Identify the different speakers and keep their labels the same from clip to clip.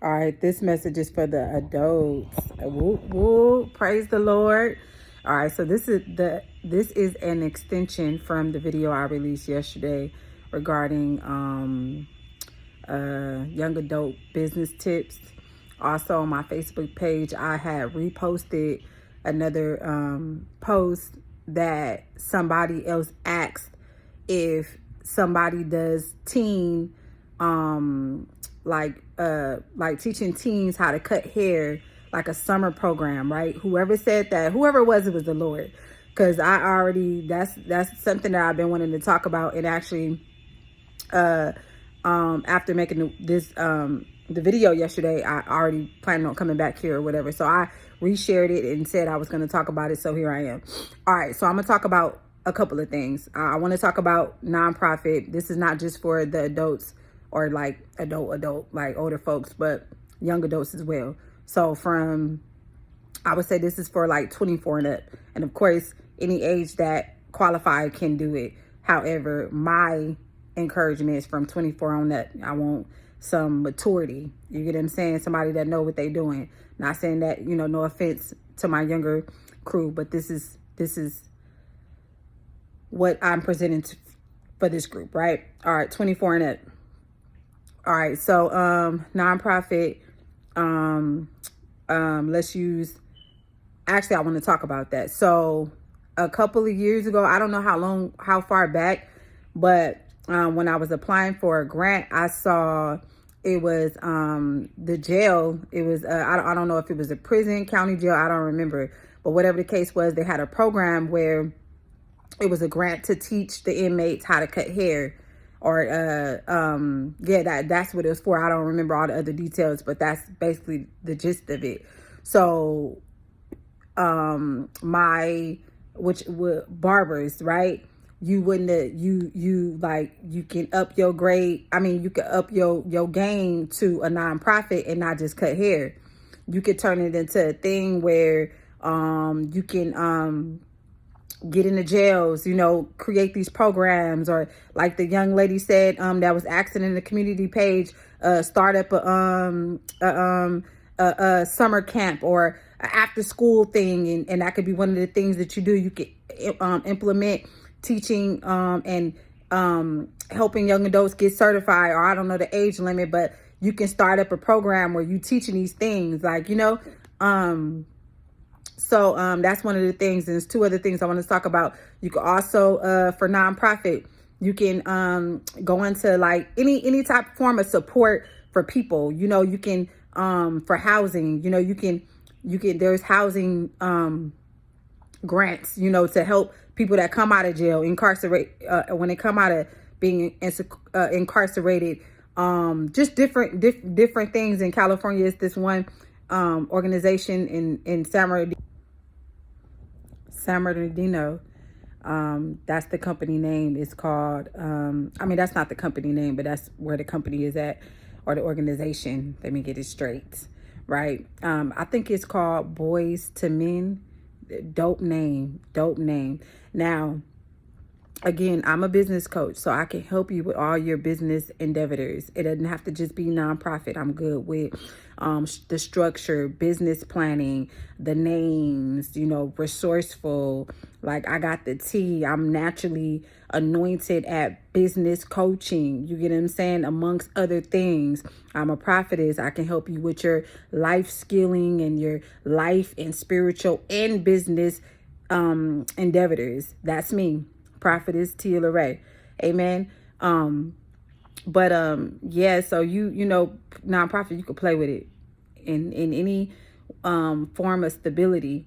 Speaker 1: All right, this message is for the adults. Woo, woo, praise the Lord. All right, so this is an extension from the video I released yesterday regarding young adult business tips. Also on my Facebook page, I had reposted another post that somebody else asked if somebody does teen like teaching teens how to cut hair, like a summer program, right? Whoever said that, whoever it was the Lord. Because I already, that's something that I've been wanting to talk about. And actually after making the video yesterday, I already planned on coming back here or whatever. So I reshared it and said I was going to talk about it. So here I am. All right. So I'm going to talk about a couple of things. I want to talk about nonprofit. This is not just for the adults or like adult, like older folks, but young adults as well. So I would say this is for like 24 and up. And of course, any age that qualified can do it. However, my encouragement is from 24 on up. I want some maturity. You get what I'm saying? Somebody that know what they doing. Not saying that, no offense to my younger crew, but this is what I'm presenting for this group, right? All right, 24 and up. All right, so nonprofit, let's use, actually I want to talk about that. So a couple of years ago, I don't know how far back, but when I was applying for a grant, I saw it was the jail. It was I don't know if it was a prison, county jail, I don't remember, but whatever the case was, they had a program where it was a grant to teach the inmates how to cut hair. Or that's what it was for. I don't remember all the other details, but that's basically the gist of it. So barbers, right? You wouldn't you can up your grade. I mean, you could up your game to a nonprofit and not just cut hair. You could turn it into a thing where you can get into jails, create these programs, or like the young lady said that was asking in the community page, start up a summer camp or an after school thing, and that could be one of the things that you do. You could implement teaching and helping young adults get certified, or I don't know the age limit, but you can start up a program where you teaching these things, So that's one of the things. And there's two other things I want to talk about. You can also, for nonprofit, you can go into like any type of form of support for people. You can for housing. You can there's housing grants. To help people that come out of jail, when they come out of being incarcerated. Just different things in California. It's this one organization in San Bernardino. That's the company name. It's called, that's not the company name, but that's where the company is at, or the organization. Let me get it straight, right? I think it's called Boys to Men. Dope name. Now, again, I'm a business coach, so I can help you with all your business endeavors. It doesn't have to just be nonprofit. I'm good with the structure, business planning, the names, resourceful. Like, I got the tea. I'm naturally anointed at business coaching. You get what I'm saying? Amongst other things, I'm a prophetess. I can help you with your life skilling and your life and spiritual and business endeavors. That's me. Prophetesstialarae. Amen. Yeah, so nonprofit, you could play with it in any form of stability.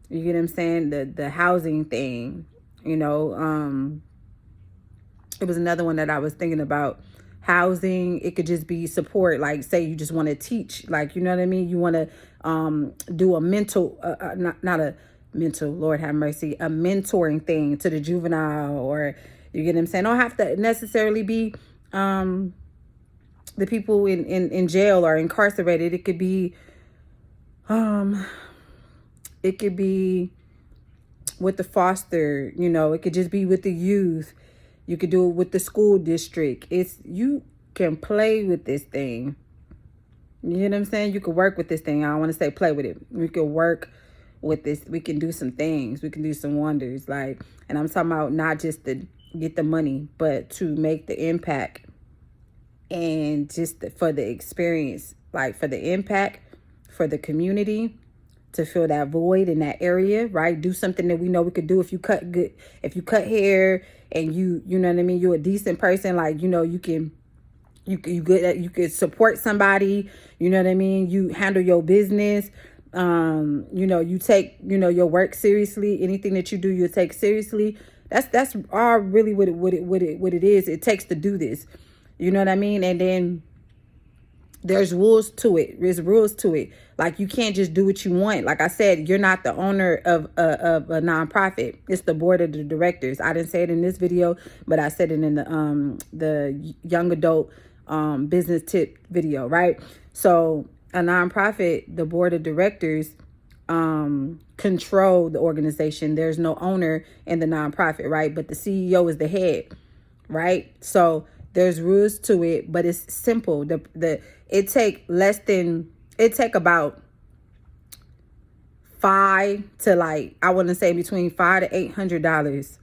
Speaker 1: You get what I'm saying? The housing thing, it was another one that I was thinking about. Housing, it could just be support. Like, say you just want to teach, like, you know what I mean? You want to do a mental, not a mental, Lord have mercy, a mentoring thing to the juvenile, or you get what I'm saying? Don't have to necessarily be the people in jail or incarcerated. It could be with the foster, it could just be with the youth. You could do it with the school district. You can play with this thing. You know what I'm saying? You could work with this thing. I don't want to say play with it. We could work with this. We can do some things. We can do some wonders. Like, and I'm talking about not just to get the money, but to make the impact, and just for the experience, like for the impact, for the community, to fill that void in that area, right? Do something that we know we could do. If you cut good, if you cut hair and you know what I mean, you're a decent person, like, you know, you can, you good at, you could support somebody, you know what I mean? You handle your business. You know, you take, you know, your work seriously. Anything that you do, you take seriously. That's all really what it is. It takes to do this. You know what I mean? And then there's rules to it. There's rules to it. Like, you can't just do what you want. Like I said, you're not the owner of a nonprofit. It's the board of the directors. I didn't say it in this video, but I said it in the young adult business tip video, right? So a nonprofit, the board of directors control the organization. There's no owner in the nonprofit, right? But the CEO is the head, right? So there's rules to it, but it's simple. It take about $500 to, like, I want to say between $500 to $800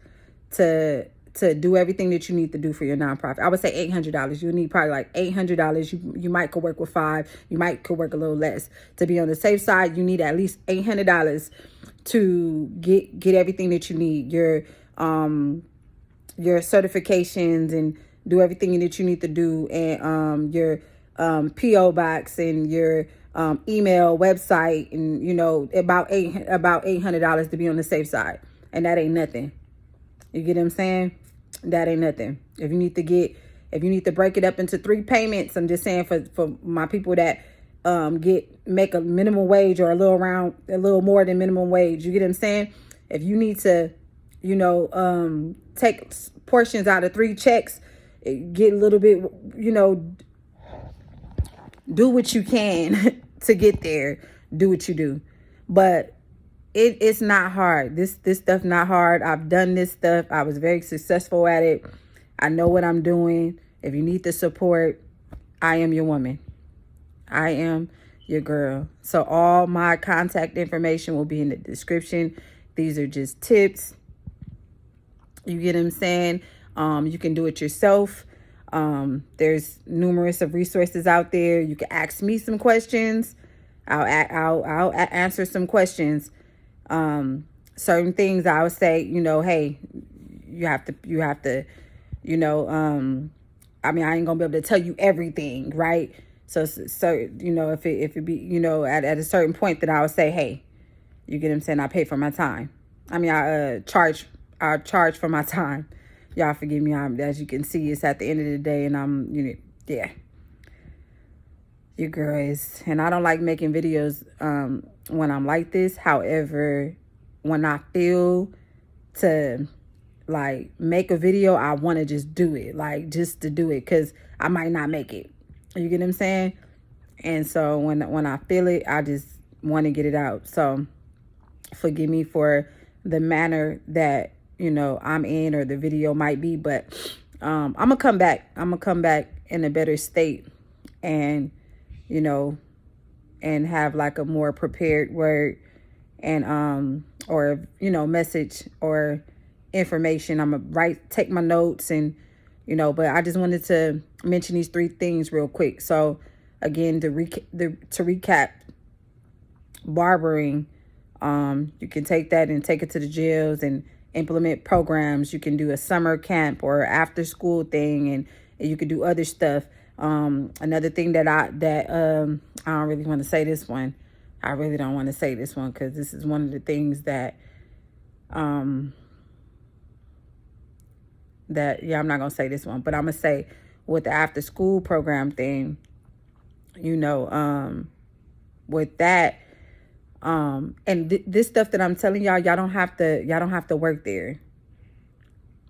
Speaker 1: to do everything that you need to do for your nonprofit. I would say $800. You need probably like $800. You might could work with $500. You might could work a little less. To be on the safe side, you need at least $800 to get everything that you need. Your certifications, and do everything that you need to do, and your PO box, and your email, website, and, you know, about $800 to be on the safe side. And that ain't nothing. You get what I'm saying? That ain't nothing. If you need to break it up into 3 payments, I'm just saying for my people that make a minimum wage, or a little more than minimum wage. You get what I'm saying? If you need to, you know, take portions out of 3 checks, get a little bit, you know, do what you can to get there. Do what you do. But it's not hard. This stuff not hard. I've done this stuff. I was very successful at it. I know what I'm doing. If you need the support, I am your woman. I am your girl. So all my contact information will be in the description. These are just tips. You get what I'm saying? You can do it yourself. There's numerous of resources out there. You can ask me some questions. I'll answer some questions. Certain things I would say, you know, hey, you have to, you know, I mean, I ain't gonna be able to tell you everything, right? So, you know, if it be, you know, at a certain point, that I would say, hey, you get what I'm saying? I pay for my time. I mean, I charge for my time. Y'all forgive me. As you can see, it's at the end of the day, and I'm, you know, yeah. Your girl is, and I don't like making videos when I'm like this. However, when I feel to, like, make a video, I want to just do it, like, just to do it, because I might not make it. You get what I'm saying? And so when I feel it, I just want to get it out. So forgive me for the manner that, you know, I'm in, or the video might be, but I'm gonna come back. I'm gonna come back in a better state, and, you know, and have like a more prepared word, and or, you know, message or information. I'm gonna take my notes, and, you know, but I just wanted to mention these 3 things real quick. So again, to recap, barbering, you can take that and take it to the jails and implement programs. You can do a summer camp or after school thing, and you can do other stuff. Another thing that I don't really want to say this one. I really don't want to say this one, because this is one of the things that I'm not gonna say this one, but I'm gonna say with the after school program thing, you know, with that, and this stuff that I'm telling y'all don't have to work there.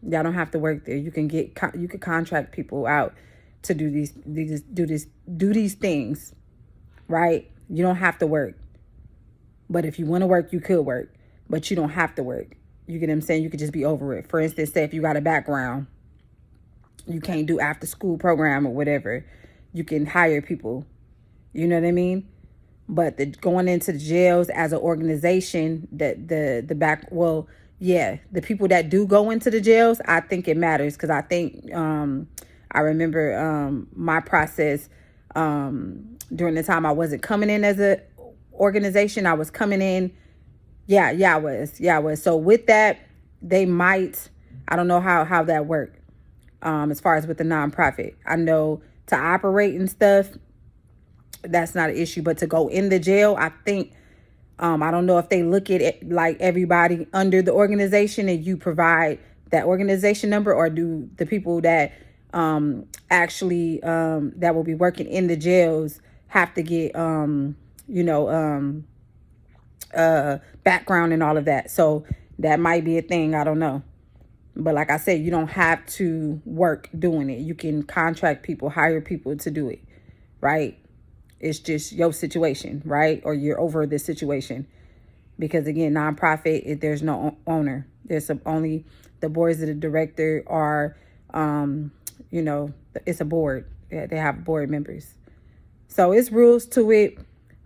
Speaker 1: Y'all don't have to work there. You can contract people out to do these things, right? You don't have to work. But if you want to work, you could work, but you don't have to work. You get what I'm saying? You could just be over it. For instance, say if you got a background, you can't do after school program or whatever, you can hire people. You know what I mean? But the going into the jails as an organization, the back, well, yeah, the people that do go into the jails, I think it matters, because I think I remember my process during the time I wasn't coming in as a organization. I was coming in. I was. So with that, they might, I don't know how that worked. As far as with the nonprofit, I know to operate and stuff, that's not an issue, but to go in the jail, I think, I don't know if they look at it like everybody under the organization and you provide that organization number, or do the people that actually that will be working in the jails have to get background and all of that. So that might be a thing. I don't know. But like I said, you don't have to work doing it. You can contract people, hire people to do it, right? It's just your situation, right? Or you're over this situation. Because again, nonprofit, there's no owner. There's only the boards of the director are, it's a board. They have board members. So it's rules to it.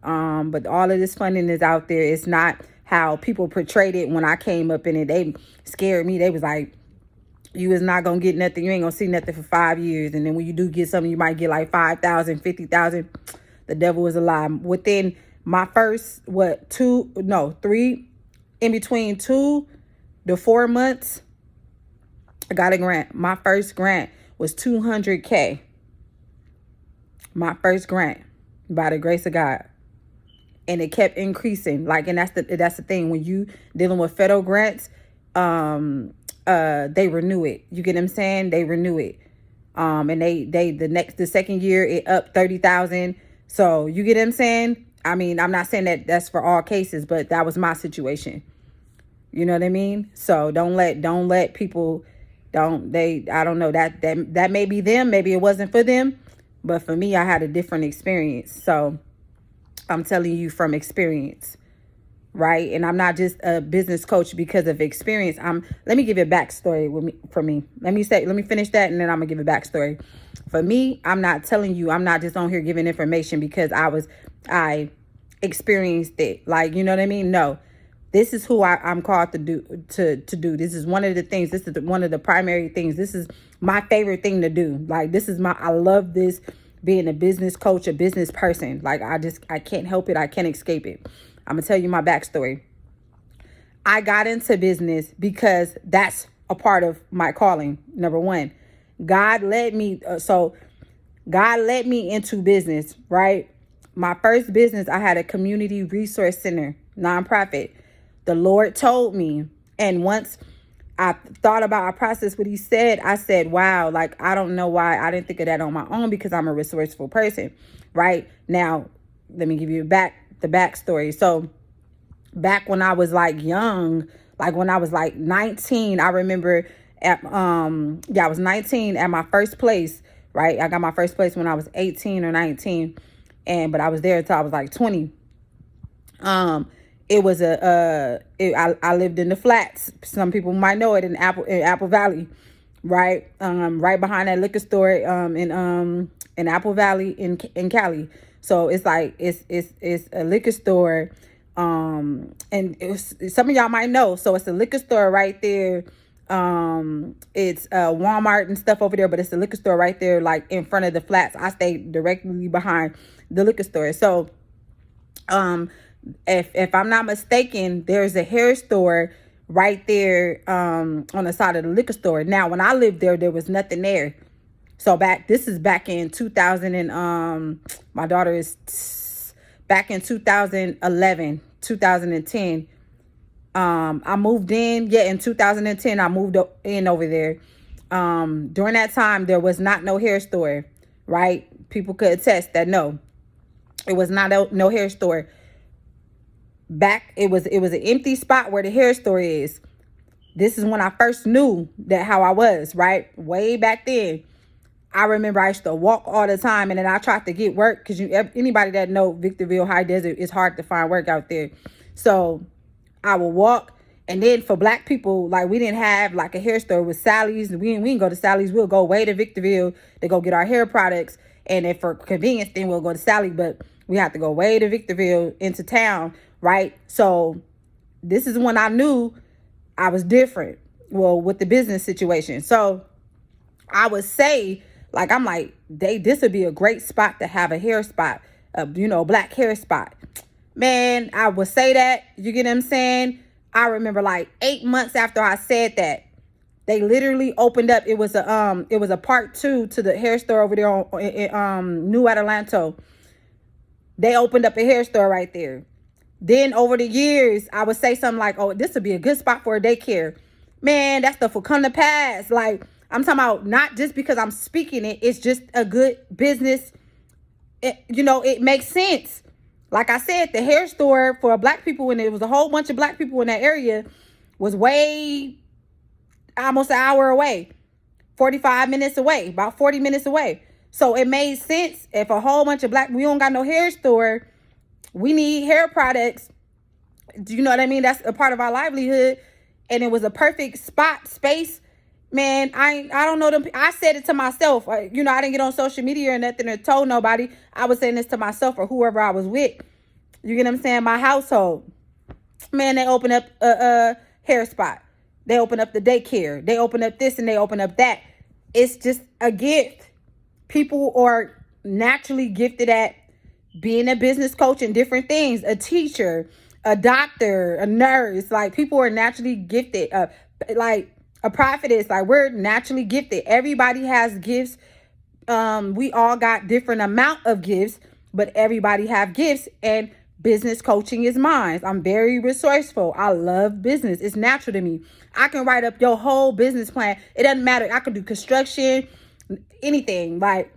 Speaker 1: But all of this funding is out there. It's not how people portrayed it when I came up in it. They scared me. They was like, you is not going to get nothing. You ain't going to see nothing for 5 years. And then when you do get something, you might get like 5,000, 50,000. The devil is a lie. Within my first, 3, in between 2 to 4 months, I got a grant. My first grant was $200K. My first grant, by the grace of God. And it kept increasing. Like, and that's the thing. When you dealing with federal grants, they renew it. You get what I'm saying? They renew it. And the second year it up 30,000. So you get what I'm saying? I mean, I'm not saying that that's for all cases, but that was my situation. You know what I mean? So don't let people, I don't know, that may be them. Maybe it wasn't for them, but for me, I had a different experience. So I'm telling you from experience, right? And I'm not just a business coach because of experience. Let me give you a backstory for me. Let me finish that, and then I'm gonna give a backstory. For me, I'm not telling you, I'm not just on here giving information because I experienced it. Like, you know what I mean? No, this is who I'm called to do. This is one of the things. This is one of the primary things. This is my favorite thing to do. Like, I love this, being a business coach, a business person. Like, I can't help it. I can't escape it. I'm gonna tell you my backstory. I got into business because that's a part of my calling. Number one, God led me. God led me into business, right? My first business, I had a community resource center, nonprofit. The Lord told me. And once I thought about, I processed what he said, I said, wow, like, I don't know why I didn't think of that on my own, because I'm a resourceful person, right? Now, let me give you the backstory. So back when I was like young, like when I was like 19, I remember I was 19 at my first place, right? I got my first place when I was 18 or 19, but I was there until I was like 20. It was I lived in the flats. Some people might know it, in Apple Valley, right? Right behind that liquor store in Apple Valley in Cali. So it's like it's a liquor store, and some of y'all might know. So it's a liquor store right there. It's Walmart and stuff over there, but it's a liquor store right there, like in front of the flats. I stayed directly behind the liquor store. So if I'm not mistaken, there's a hair store right there on the side of the liquor store. Now, when I lived there was nothing there. So this is back in 2000 and my daughter is back in 2011, 2010. I moved in, in 2010, I moved in over there. During that time, there was not no hair store, right? People could attest that no, it was not no hair store. Back, it was an empty spot where the hair store is. This is when I first knew that how I was, right? Way back then. I remember I used to walk all the time, and then I tried to get work because anybody that know Victorville High Desert, it's hard to find work out there. So I would walk, and then for black people, like, we didn't have like a hair store with Sally's. We didn't go to Sally's. We'll go way to Victorville to go get our hair products, and if for convenience, then we'll go to Sally. But We had to go way to Victorville into town, right? So this is when I knew I was different. Well, with the business situation. So I would say, like, I'm like, this would be a great spot to have a hair spot, black hair spot. Man, I would say that. You get what I'm saying? I remember like 8 months after I said that, they literally opened up. It was a part 2 to the hair store over there in New Adelanto. They opened up a hair store right there. Then over the years, I would say something like, oh, this would be a good spot for a daycare. Man, that stuff will come to pass. Like, I'm talking about not just because I'm speaking it. It's just a good business. It makes sense. Like I said, the hair store for black people, when it was a whole bunch of black people in that area, was way almost an hour away, 45 minutes away, about 40 minutes away. So it made sense. If a whole bunch of we don't got no hair store, we need hair products. Do you know what I mean? That's a part of our livelihood. And it was a perfect space. Man, I don't know them. I said it to myself. I didn't get on social media or nothing or told nobody. I was saying this to myself or whoever I was with. You get what I'm saying? My household. Man, they opened up a hair spot. They open up the daycare. They open up this and they open up that. It's just a gift. People are naturally gifted at being a business coach and different things. A teacher, a doctor, a nurse. Like, people are naturally gifted. Like a prophetess. Like, we're naturally gifted. Everybody has gifts. We all got different amount of gifts, but everybody have gifts. And business coaching is mine. I'm very resourceful. I love business. It's natural to me. I can write up your whole business plan. It doesn't matter. I can do construction, anything. Like,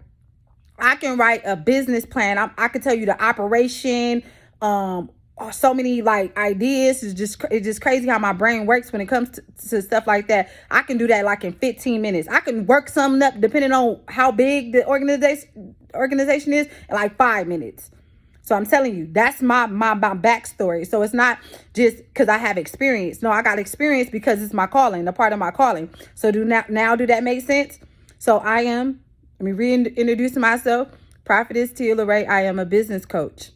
Speaker 1: I can write a business plan. I can tell you the operation. So many like ideas. It's just crazy how my brain works when it comes to stuff like that. I can do that like in 15 minutes. I can work something up depending on how big the organization is in like 5 minutes. So I'm telling you, that's my backstory. So it's not just because I have experience. No, I got experience because it's my calling, a part of my calling. So do that make sense? So let me reintroduce myself. Prophetess TiaLarae. I am a business coach.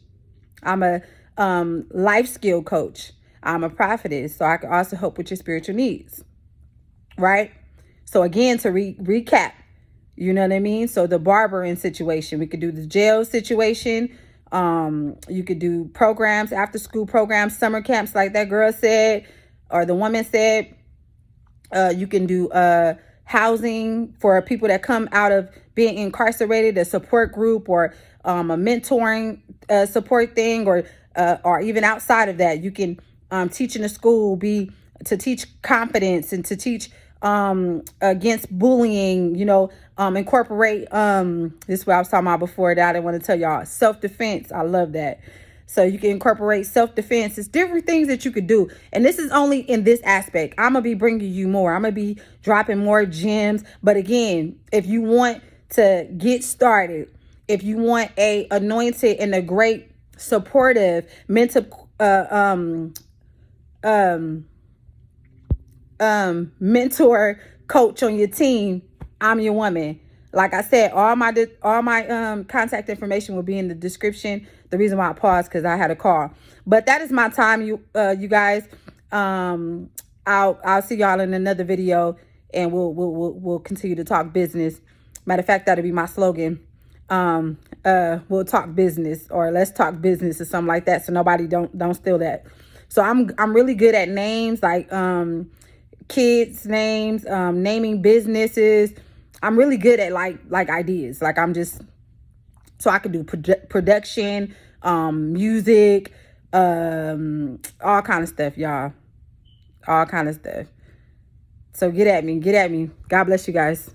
Speaker 1: I'm a life skill coach. I'm a prophetess. So I can also help with your spiritual needs. Right? So again, to recap, you know what I mean? So the barbering situation, we could do the jail situation. You could do programs, after school programs, summer camps, like that girl said, or the woman said. You can do housing for people that come out of being incarcerated, a support group, or a mentoring support thing, or even outside of that. You can teach in a school, to teach confidence and to teach against bullying, incorporate this is what I was talking about before that I didn't want to tell y'all. Self-defense. I love that. So you can incorporate self-defense. It's different things that you could do. And this is only in this aspect. I'm going to be bringing you more. I'm going to be dropping more gems. But again, if you want to get started, if you want a anointed and a great supportive mentor coach on your team, I'm your woman. Like I said, all my contact information will be in the description. The reason why I paused because I had a call. But that is my time, you guys. I'll see y'all in another video, and we'll continue to talk business. Matter of fact, that'll be my slogan. We'll talk business, or let's talk business, or something like that. So nobody don't steal that. So I'm really good at names, like kids' names, naming businesses. I'm really good at like ideas. Like, so I can do production, music, all kind of stuff, y'all. All kind of stuff. So get at me. God bless you guys.